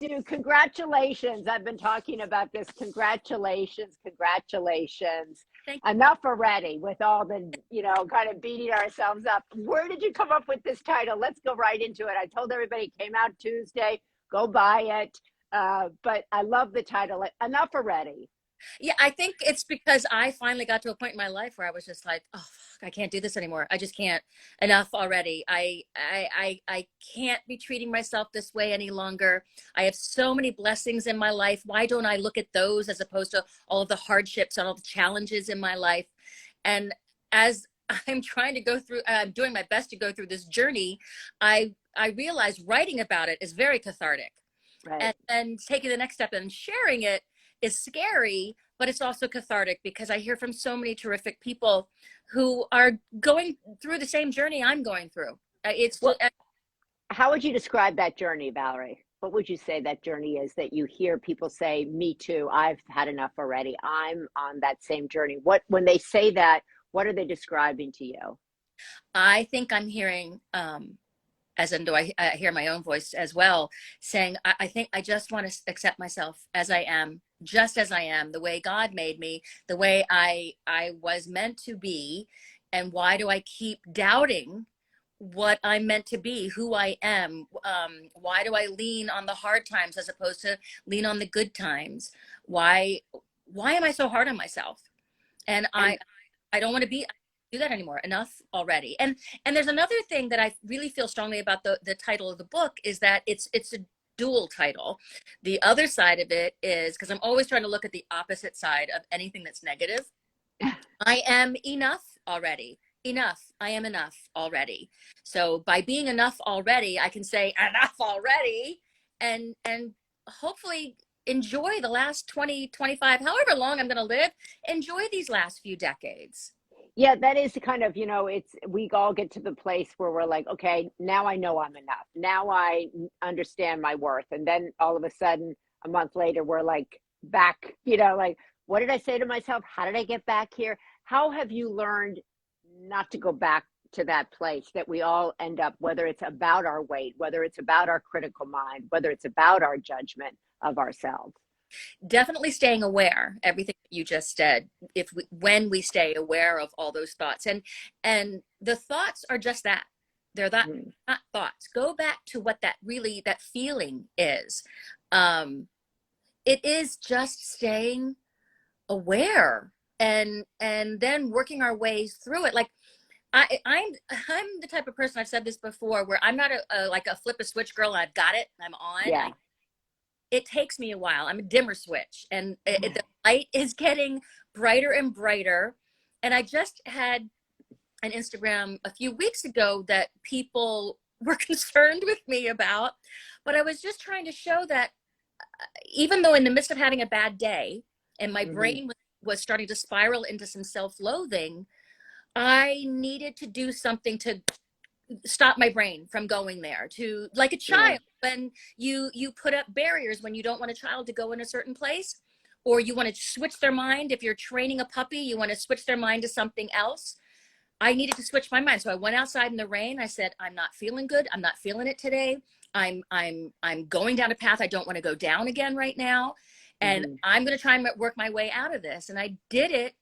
do. Congratulations. I've been talking about this. Congratulations. Congratulations. Thank Enough already with all the, kind of beating ourselves up. Where did you come up with this title? Let's go right into it. I told everybody it came out Tuesday. Go buy it. But I love the title. Enough already. Yeah, I think it's because I finally got to a point in my life where I was just like, oh, fuck, I can't do this anymore. I just can't. Enough already. I can't be treating myself this way any longer. I have so many blessings in my life. Why don't I look at those as opposed to all of the hardships and all the challenges in my life? And as I'm trying to go through, I'm doing my best to go through this journey, I realize writing about it is very cathartic. Right. And then taking the next step and sharing it is scary, but it's also cathartic because I hear from so many terrific people who are going through the same journey I'm going through. It's Well, how would you describe that journey, Valerie? What would you say that journey is that you hear people say, me too, I've had enough already. I'm on that same journey. When they say that, what are they describing to you? I think I'm hearing, as in do I hear my own voice as well, saying, I think I just want to accept myself as I am, just as I am, the way God made me, the way I was meant to be. And why do I keep doubting what I'm meant to be, who I am? Why do I lean on the hard times as opposed to lean on the good times? Why am I so hard on myself? And And I don't want to do that anymore. Enough already. And there's another thing that I really feel strongly about the title of the book is that it's a dual title. The other side of it is, because I'm always trying to look at the opposite side of anything that's negative. I am enough already. Enough. I am enough already. So by being enough already, I can say enough already and hopefully enjoy the last 20, 25, however long I'm going to live, enjoy these last few decades. yeah, that is kind of, it's, we all get to the place where we're like, okay, now I know I'm enough. Now I understand my worth. And then all of a sudden, a month later, we're like back, like, what did I say to myself? How did I get back here? How have you learned not to go back to that place that we all end up, whether it's about our weight, whether it's about our critical mind, whether it's about our judgment of ourselves? Definitely staying aware, everything you just said, when we stay aware of all those thoughts, and the thoughts are just that, they're that, Mm. not thoughts. Go back to what that feeling is. It is just staying aware and then working our ways through it. Like I'm the type of person, I've said this before, where I'm not like a flip a switch girl. I've got it, I'm on. Yeah. It takes me a while. I'm a dimmer switch, and the light is getting brighter and brighter. And I just had an Instagram a few weeks ago that people were concerned with me about, but I was just trying to show that even though in the midst of having a bad day and my Hmm. brain was starting to spiral into some self-loathing, I needed to do something to stop my brain from going there, to like a Yeah. child when you put up barriers when you don't want a child to go in a certain place, or you want to switch their mind. If you're training a puppy, you want to switch their mind to something else. I needed to switch my mind, so I went outside in the rain. I said, I'm not feeling good, I'm not feeling it today. I'm going down a path I don't want to go down again right now, and Hmm. I'm going to try and work my way out of this. And I did it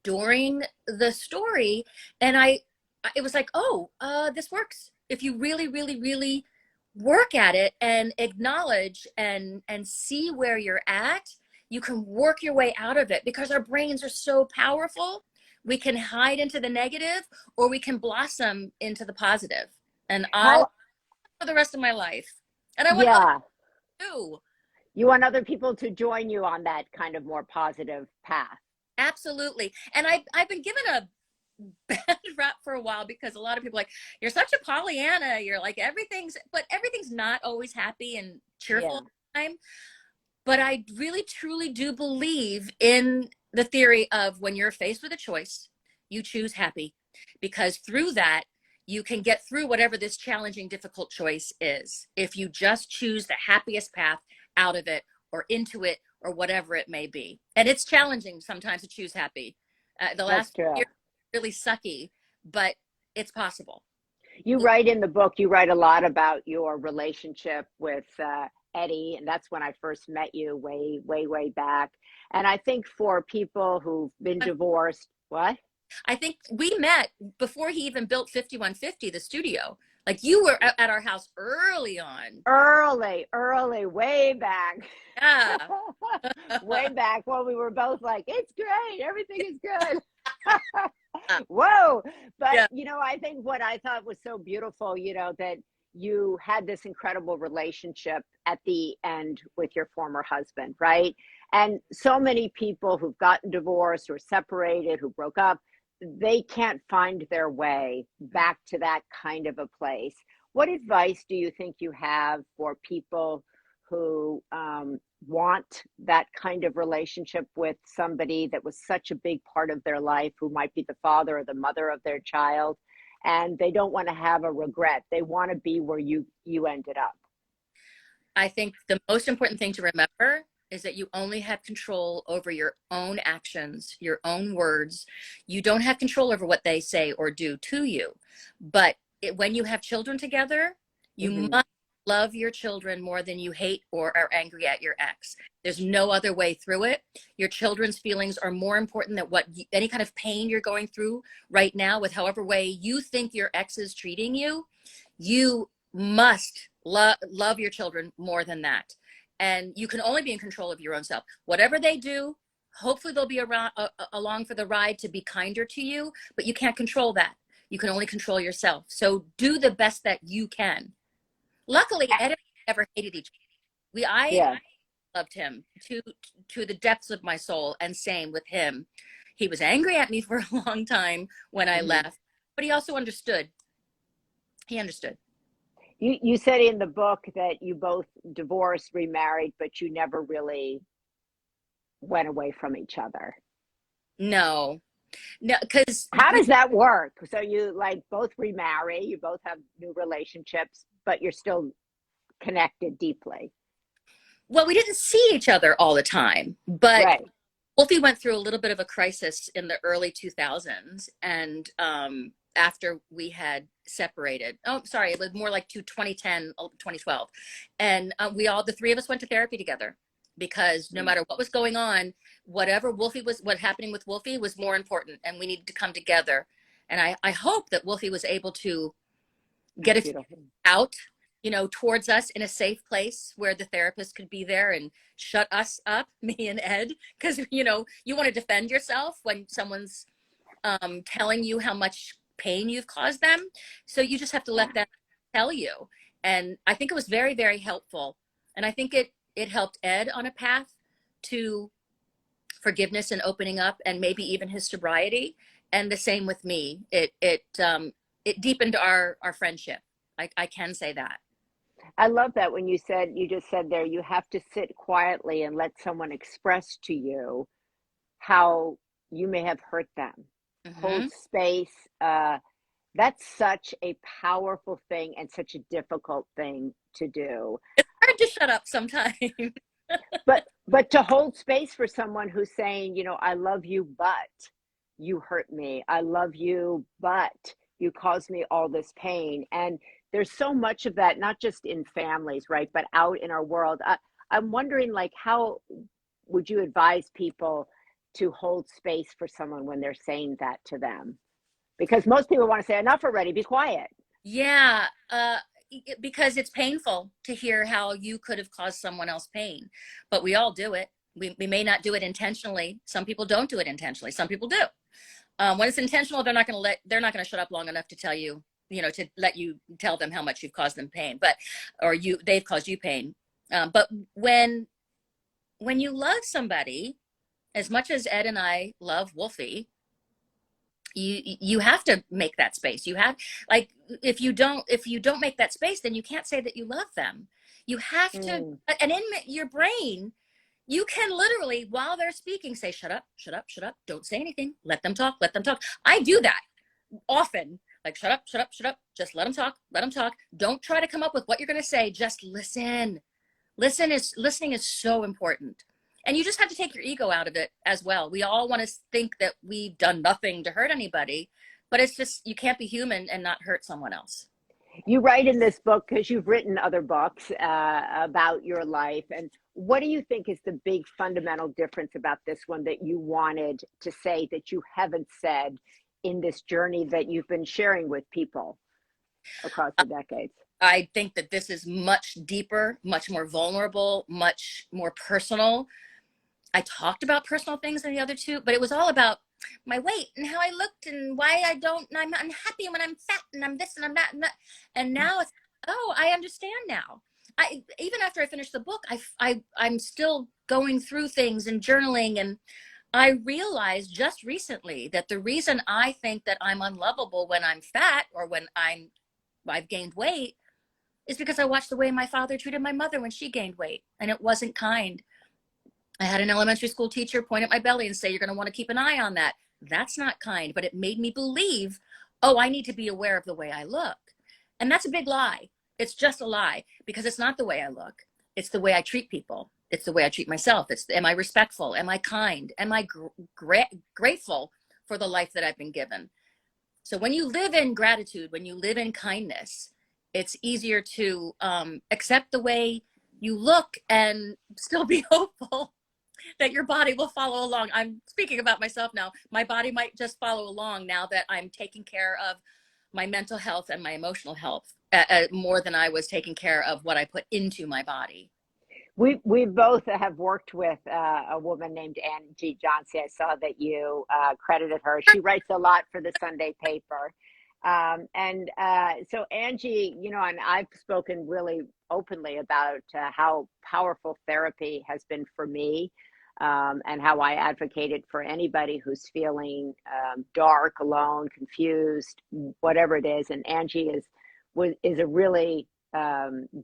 during the story, and it was like, oh, this works if you really, really, really work at it and acknowledge and see where you're at. You can work your way out of it because our brains are so powerful. We can hide into the negative, or we can blossom into the positive. And I, How, for the rest of my life, and I want others yeah, to. you want other people to join you on that kind of more positive path. Absolutely. And I've been given a bad rap for a while because a lot of people are like, you're such a Pollyanna, you're like everything's not always happy and cheerful Yeah. all the time. But I really truly do believe in the theory of when you're faced with a choice, you choose happy, because through that you can get through whatever this challenging, difficult choice is, if you just choose the happiest path out of it or into it or whatever it may be. And it's challenging sometimes to choose happy. The That's last true. year really sucky, but it's possible. You write in the book, you write a lot about your relationship with Eddie, and that's when I first met you way, way, way back. And I think for people who've been divorced, what? I think we met before he even built 5150, the studio. Like you were at our house early on. Early, early, way back. Yeah. Way back when we were both like, it's great, everything is good. Whoa. But, Yeah. I think what I thought was so beautiful, that you had this incredible relationship at the end with your former husband, right? And so many people who've gotten divorced or separated, who broke up, they can't find their way back to that kind of a place. What advice do you think you have for people who want that kind of relationship with somebody that was such a big part of their life, who might be the father or the mother of their child, and they don't want to have a regret? They want to be where you ended up. I think the most important thing to remember is that you only have control over your own actions, your own words. You don't have control over what they say or do to you. But when you have children together, you Mm-hmm. must love your children more than you hate or are angry at your ex. There's no other way through it. Your children's feelings are more important than any kind of pain you're going through right now with however way you think your ex is treating you. You must love your children more than that. And you can only be in control of your own self. Whatever they do, hopefully they'll be around along for the ride to be kinder to you, but you can't control that. You can only control yourself. So do the best that you can. Luckily, Ed and I never hated each other. I Yeah. loved him to the depths of my soul, and same with him. He was angry at me for a long time when I Mm-hmm. left, but he also understood. He understood. You said in the book that you both divorced, remarried, but you never really went away from each other. No, no, because How does that work? So you like both remarry, you both have new relationships, but you're still connected deeply. well, we didn't see each other all the time, but Right. Wolfie went through a little bit of a crisis in the early 2000s, and after we had separated, oh, sorry, it was more like 2010, 2012, and the three of us went to therapy together, because no matter what was going on, what happening with Wolfie was more important, and we needed to come together. And I hope that Wolfie was able to That's get it beautiful. out, towards us in a safe place where the therapist could be there and shut us up, me and Ed, because you want to defend yourself when someone's telling you how much pain you've caused them. So you just have to let Yeah. them tell you. And I think it was very, very helpful. And I think it helped Ed on a path to forgiveness and opening up, and maybe even his sobriety. And the same with me. It deepened our friendship. I can say that. I love that when you just said there, you have to sit quietly and let someone express to you how you may have hurt them. Mm-hmm. Hold space. That's such a powerful thing and such a difficult thing to do. Hard to shut up sometimes. But to hold space for someone who's saying, I love you, but you hurt me. I love you, but you caused me all this pain. And there's so much of that, not just in families, right, but out in our world. I'm wondering, like, how would you advise people to hold space for someone when they're saying that to them? Because most people want to say, enough already, be quiet. Yeah, because it's painful to hear how you could have caused someone else pain, but we all do it. We may not do it intentionally. Some people don't do it intentionally. Some people do. When it's intentional, they're not going to shut up long enough to tell you, to let you tell them how much you've caused them pain, they've caused you pain. But when you love somebody as much as Ed and I love Wolfie, you have to make that space. You have, like, if you don't make that space, then you can't say that you love them. You have to, Mm. and in your brain, you can literally, while they're speaking, say, shut up, shut up, shut up, don't say anything, let them talk, let them talk. I do that often, like, shut up, shut up, shut up, just let them talk, let them talk. Don't try to come up with what you're going to say, just listen. Listening is so important. And you just have to take your ego out of it as well. We all want to think that we've done nothing to hurt anybody, but it's just, you can't be human and not hurt someone else. You write in this book because you've written other books about your life. And what do you think is the big fundamental difference about this one that you wanted to say that you haven't said in this journey that you've been sharing with people across the decades? I think that this is much deeper, much more vulnerable, much more personal. I talked about personal things in the other two, but it was all about my weight and how I looked and why I don't, and I'm unhappy when I'm fat and I'm this and I'm that and that. And now it's, oh, I understand now. Even after I finished the book, I'm still going through things and journaling. And I realized just recently that the reason I think that I'm unlovable when I'm fat or when I've gained weight is because I watched the way my father treated my mother when she gained weight, and it wasn't kind. I had an elementary school teacher point at my belly and say, you're going to want to keep an eye on that. That's not kind, but it made me believe, oh, I need to be aware of the way I look. And that's a big lie. It's just a lie, because it's not the way I look. It's the way I treat people. It's the way I treat myself. It's, am I respectful? Am I kind? Am I grateful for the life that I've been given? So when you live in gratitude, when you live in kindness, it's easier to accept the way you look and still be hopeful that your body will follow along. I'm speaking about myself now. My body might just follow along now that I'm taking care of my mental health and my emotional health more than I was taking care of what I put into my body. We both have worked with a woman named Angie Johnson. I saw that you credited her. She writes a lot for the Sunday paper. So Angie, you know, and I've spoken really openly about how powerful therapy has been for me, and how I advocated for anybody who's feeling dark, alone, confused, whatever it is. And Angie is a really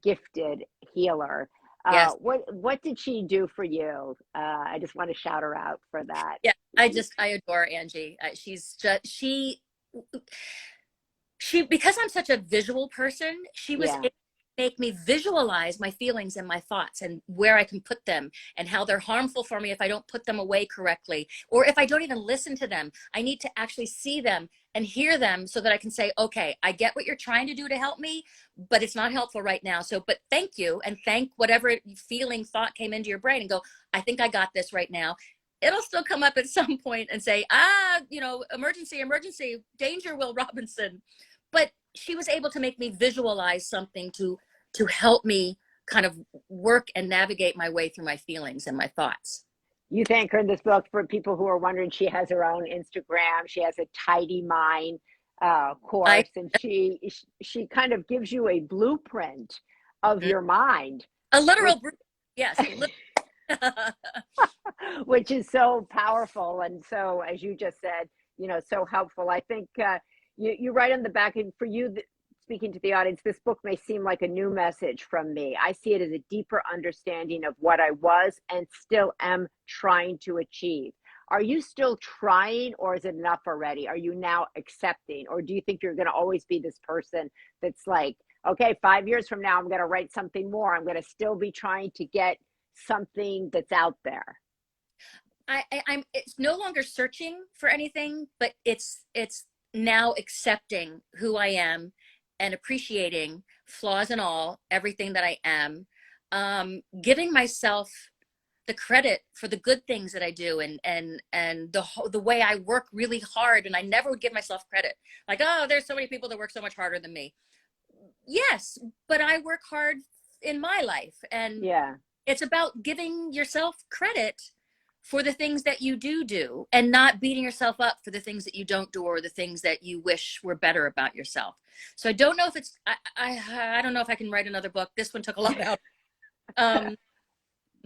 gifted healer. Yes. What did she do for you? I just want to shout her out for that. Yeah. I adore Angie. She's just, because I'm such a visual person, she was able Yeah. to make me visualize my feelings and my thoughts and where I can put them and how they're harmful for me if I don't put them away correctly, or if I don't even listen to them. I need to actually see them and hear them so that I can say, okay, I get what you're trying to do to help me, but it's not helpful right now. So, but thank you, and thank whatever feeling, thought came into your brain, and go, I think I got this right now. It'll still come up at some point and say, you know, emergency, emergency, danger, Will Robinson. But she was able to make me visualize something to help me kind of work and navigate my way through my feelings and my thoughts. You thank her in this book. For people who are wondering, she has her own Instagram. She has a Tidy Mind I course, and she kind of gives you a blueprint of your mind, a which literal, yes, which is so powerful and so, as you just said, you know, so helpful. I think you write on the back, and for you, speaking to the audience, this book may seem like a new message from me. I see it as a deeper understanding of what I was and still am trying to achieve. Are you still trying, or is it enough already? Are you now accepting, or do you think you're going to always be this person that's like, okay, 5 years from now, I'm going to write something more. I'm going to still be trying to get something that's out there. I'm it's no longer searching for anything, but it's now accepting who I am and appreciating, flaws and all, everything that I am, giving myself the credit for the good things that I do, and the way I work really hard, and I never would give myself credit. Like, oh, there's so many people that work so much harder than me. Yes, but I work hard in my life, and Yeah. it's about giving yourself credit for the things that you do and not beating yourself up for the things that you don't do or the things that you wish were better about yourself. So I don't know if it's I don't know if I can write another book. This one took a lot out. Um,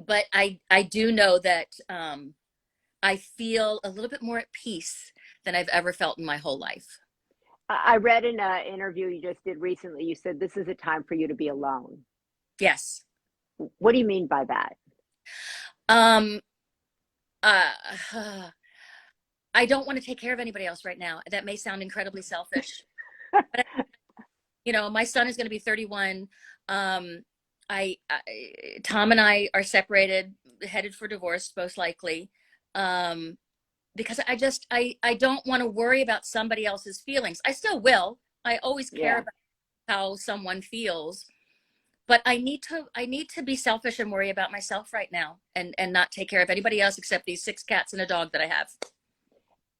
but I do know that I feel a little bit more at peace than I've ever felt in my whole life. I read in an interview you just did recently, you said this is a time for you to be alone. Yes. What do you mean by that? Um, uh, I don't want to take care of anybody else right now. That may sound incredibly selfish, but you know, my son is going to be 31. Um, Tom and I are separated, headed for divorce, most likely. Um, because I don't want to worry about somebody else's feelings. I still will. I always care Yeah. about how someone feels. But I need to be selfish and worry about myself right now, and not take care of anybody else except these 6 cats and a dog that I have.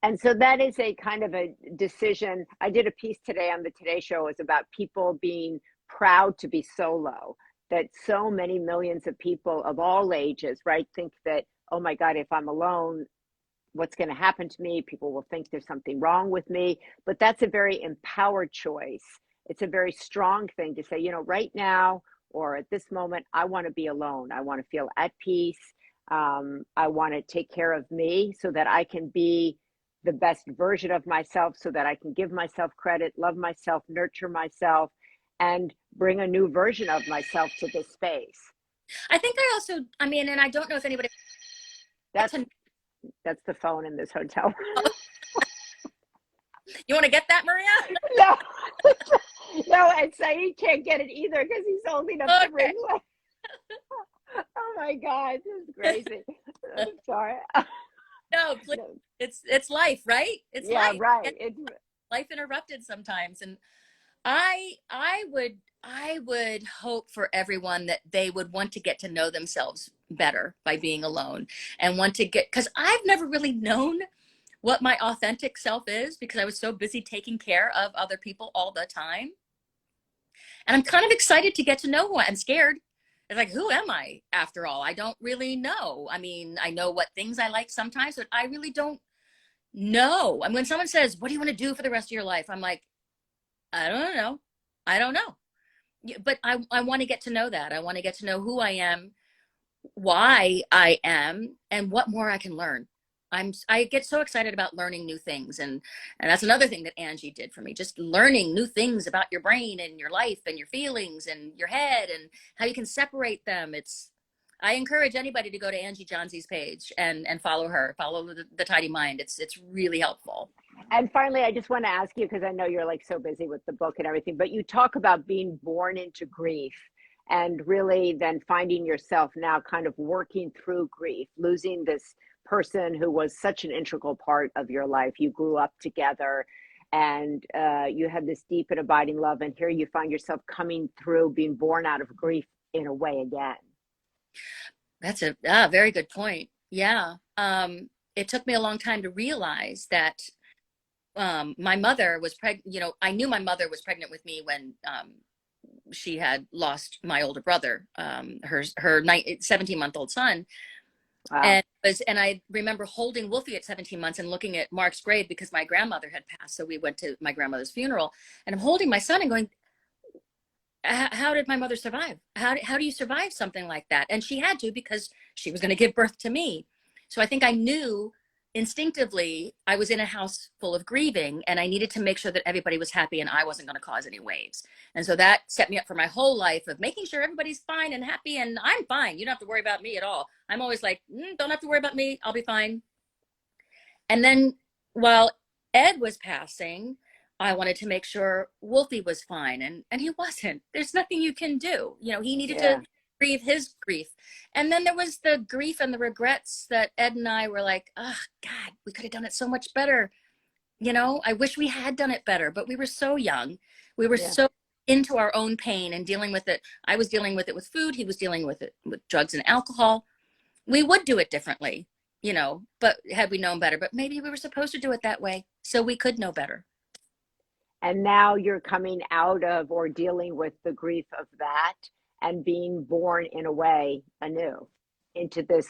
And so that is a kind of a decision. I did a piece today on the Today Show. It was about people being proud to be solo, that so many millions of people of all ages, right, think that, oh my God, if I'm alone, what's going to happen to me? People will think there's something wrong with me. But that's a very empowered choice. It's a very strong thing to say, you know, right now or at this moment, I want to be alone. I want to feel at peace. I want to take care of me so that I can be the best version of myself, so that I can give myself credit, love myself, nurture myself, and bring a new version of myself to this space. I think I also, I mean, and I don't know if anybody. That's that's the phone in this hotel. You want to get that, Maria? No, no, and Saeed can't get it either because he's holding up the ring light. Oh my God, this is crazy. I'm sorry. No, please. No. It's life, right? It's life. Right. It's life interrupted sometimes, and I would hope for everyone that they would want to get to know themselves better by being alone, and want to get, because I've never really known what my authentic self is because I was so busy taking care of other people all the time. And I'm kind of excited to get to know who I'm scared. It's like, who am I after all? I don't really know. I mean, I know what things I like sometimes, but I really don't know. And when someone says, what do you want to do for the rest of your life? I'm like, I don't know. I don't know. But I want to get to know that. I want to get to know who I am, why I am, and what more I can learn. I get so excited about learning new things, and that's another thing that Angie did for me, just learning new things about your brain and your life and your feelings and your head and how you can separate them. I encourage anybody to go to Angie Johnsey's page and follow her, follow the Tidy Mind. It's really helpful. And finally, I just want to ask you, because I know you're like so busy with the book and everything, but you talk about being born into grief and really then finding yourself now kind of working through grief, losing this person who was such an integral part of your life. You grew up together and you had this deep and abiding love. And here you find yourself coming through, being born out of grief in a way again. That's a very good point. Yeah. It took me a long time to realize that my mother was pregnant. You know, I knew my mother was pregnant with me when she had lost my older brother, her 17-month-old son. Wow. And I remember holding Wolfie at 17 months and looking at Mark's grave because my grandmother had passed. So we went to my grandmother's funeral, and I'm holding my son and going, how did my mother survive? How do you survive something like that? And she had to, because she was going to give birth to me. So I think I knew instinctively I was in a house full of grieving, and I needed to make sure that everybody was happy and I wasn't going to cause any waves. And so that set me up for my whole life of making sure everybody's fine and happy, and I'm fine. You don't have to worry about me at all. I'm always like, don't have to worry about me. I'll be fine. And then while Ed was passing, I wanted to make sure Wolfie was fine, and he wasn't. There's nothing you can do. You know, he needed to grieve his grief. And then there was the grief and the regrets that Ed and I were like, oh God, we could have done it so much better. You know, I wish we had done it better, but we were so young. We were so into our own pain and dealing with it. I was dealing with it with food. He was dealing with it with drugs and alcohol. We would do it differently, you know, but had we known better, but maybe we were supposed to do it that way so we could know better. And now you're coming out of or dealing with the grief of that and being born in a way anew into this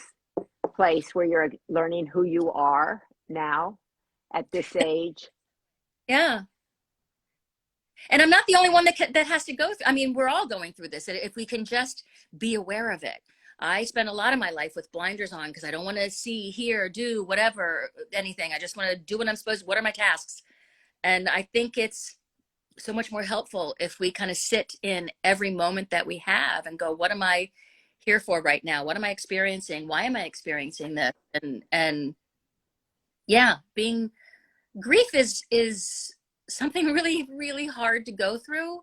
place where you're learning who you are now at this age. Yeah. And I'm not the only one that has to go through. I mean, we're all going through this. If we can just be aware of it. I spent a lot of my life with blinders on because I don't want to see, hear, do whatever, anything. I just want to do what I'm supposed to. What are my tasks? And I think it's so much more helpful if we kind of sit in every moment that we have and go, what am I here for right now? What am I experiencing? Why am I experiencing this? And yeah, grief is something really, really hard to go through.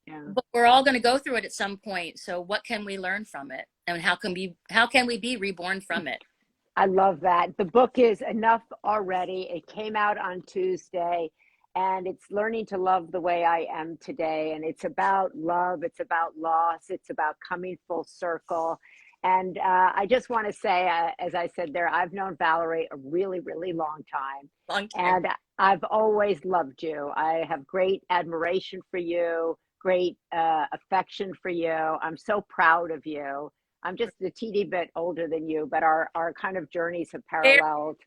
Yeah. But we're all going to go through it at some point. So what can we learn from it? And how can we be reborn from it? I love that. The book is enough already. It came out on Tuesday. and it's learning to love the way I am today. And it's about love, it's about loss, it's about coming full circle. And I just want to say, as I said there, I've known Valerie a really, really long time. Long time. And I've always loved you. I have great admiration for you, great affection for you. I'm so proud of you. I'm just a teeny bit older than you, but our kind of journeys have Very, paralleled.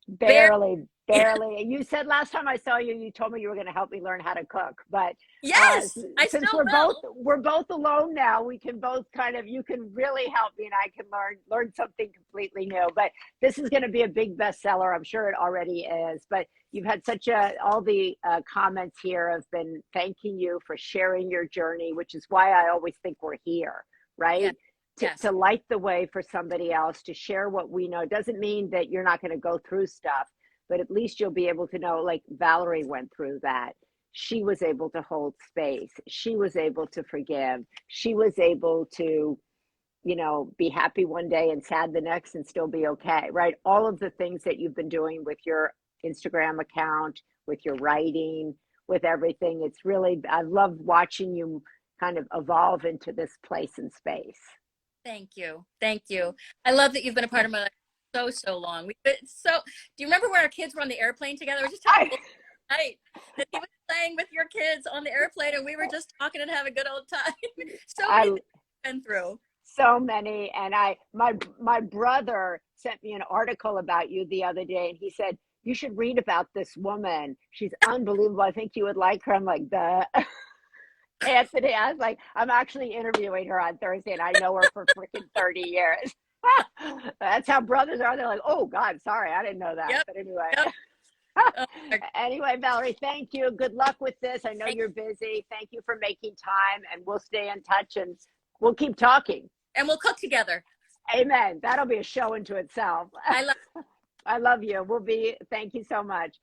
very, Barely, barely. You said last time I saw you, you told me you were going to help me learn how to cook. But yes, I since still will. we're both alone now, we can both kind of, you can really help me, and I can learn something completely new. But this is going to be a big bestseller. I'm sure it already is. But you've had such a all the comments here have been thanking you for sharing your journey, which is why I always think we're here, Yes, right? yes. To light the way for somebody else, to share what we know. It doesn't mean that you're not going to go through stuff, but at least you'll be able to know, like Valerie went through that. She was able to hold space. She was able to forgive. She was able to, be happy one day and sad the next and still be okay, right? All of the things that you've been doing with your Instagram account, with your writing, with everything. It's really, I love watching you kind of evolve into this place and space. Thank you. Thank you. I love that you've been a part of my life so, so long. Do you remember when our kids were on the airplane together? I was just telling I, people tonight that he was playing with your kids on the airplane and we were just talking and having a good old time. So many I, things we've been through. so many. And my brother sent me an article about you the other day, and he said, you should read about this woman. She's unbelievable. I think you would like her. I'm like, the Anthony, I was like, I'm actually interviewing her on Thursday, and I know her for freaking 30 years. That's how brothers are. They're like, oh God, sorry, I didn't know that. Yep. But anyway. Yep. Oh, Anyway, Valerie, thank you. Good luck with this. I know thank you're busy. Thank you for making time, and we'll stay in touch, and we'll keep talking. and we'll cook together. Amen. That'll be a show into itself. I love I love you. Thank you so much.